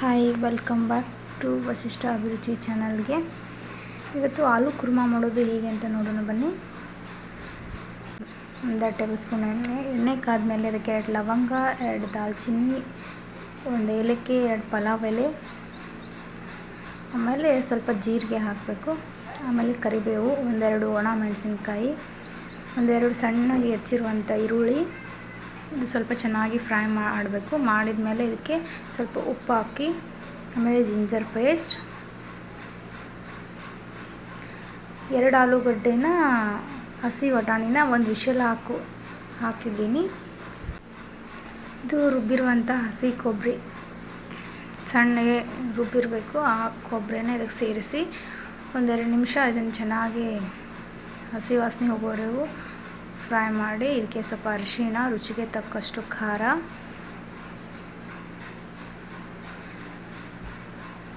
Hi, welcome back to Vasishtha Abhiruchi ಚಾನಲ್ಗೆ. ಇವತ್ತು ಆಲೂ ಕುರ್ಮಾ ಮಾಡೋದು ಹೇಗೆ ಅಂತ ನೋಡೋಣ ಬನ್ನಿ. 1 ಟೇಬಲ್ ಸ್ಪೂನ್ ಎಣ್ಣೆ ಕಾದ್ಮೇಲೆ ಅದಕ್ಕೆ 2 ಲವಂಗ, 2 ದಾಲ್ಚಿನ್ನಿ, 1 ಏಲಕ್ಕಿ, 2 ಪಲಾವ್ ಎಲೆ, ಆಮೇಲೆ ಸ್ವಲ್ಪ ಜೀರಿಗೆ ಹಾಕಬೇಕು. ಆಮೇಲೆ ಕರಿಬೇವು, 1-2 ಒಣ ಮೆಣಸಿನ್ಕಾಯಿ, 1-2 ಸಣ್ಣಗೆ ಹೆಚ್ಚಿರುವಂಥ ಈರುಳ್ಳಿ. ಇದು ಸ್ವಲ್ಪ ಚೆನ್ನಾಗಿ ಫ್ರೈ ಮಾಡಬೇಕು. ಮಾಡಿದ ಮೇಲೆ ಇದಕ್ಕೆ ಸ್ವಲ್ಪ ಉಪ್ಪು ಹಾಕಿ, ಆಮೇಲೆ ಜಿಂಜರ್ ಪೇಸ್ಟ್, 2 ಆಲೂಗಡ್ಡೆನ ಹಸಿ ವಟಾಣಿನ 1 ವಿಷಲ್ ಹಾಕಿದ್ದೀನಿ. ಇದು ರುಬ್ಬಿರುವಂಥ ಹಸಿ ಕೊಬ್ಬರಿ, ಸಣ್ಣಗೆ ರುಬ್ಬಿರಬೇಕು. ಆ ಕೊಬ್ಬರಿನ ಇದಕ್ಕೆ ಸೇರಿಸಿ 1-2 ನಿಮಿಷ ಇದನ್ನು ಚೆನ್ನಾಗಿ ಹಸಿ ವಾಸನೆ ಹೋಗೋವರೆಗೂ ಫ್ರೈ ಮಾಡಿ, ಇದಕ್ಕೆ ಸ್ವಲ್ಪ ಅರಿಶಿಣ, ರುಚಿಗೆ ತಕ್ಕಷ್ಟು ಖಾರ,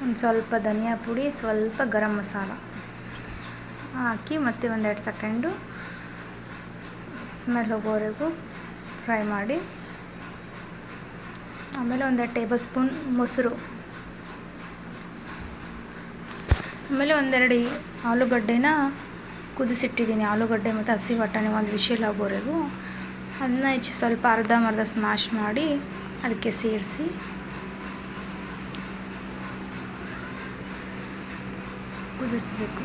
ಒಂದು ಸ್ವಲ್ಪ ಧನಿಯಾ ಪುಡಿ, ಸ್ವಲ್ಪ ಗರಂ ಮಸಾಲ ಹಾಕಿ ಮತ್ತೆ 1-2 ಸೆಕೆಂಡು ಸ್ಮೆಲ್ ಹೋಗೋವರೆಗೂ ಫ್ರೈ ಮಾಡಿ. ಆಮೇಲೆ 1 ಟೇಬಲ್ ಸ್ಪೂನ್ ಮೊಸರು, ಆಮೇಲೆ 1-2 ಆಲೂಗಡ್ಡೆನ ಕುದಿಸಿಟ್ಟಿದ್ದೀನಿ. ಆಲೂಗಡ್ಡೆ ಮತ್ತು ಹಸಿ ಬಟಾಣಿ 1 ವಿಷಲ್ ಆಗೋವರೆಗೂ ಅದನ್ನ ಸ್ವಲ್ಪ ಅರ್ಧಂಬರ್ಧ ಸ್ಮ್ಯಾಶ್ ಮಾಡಿ ಅದಕ್ಕೆ ಸೇರಿಸಿ ಕುದಿಸ್ಬೇಕು.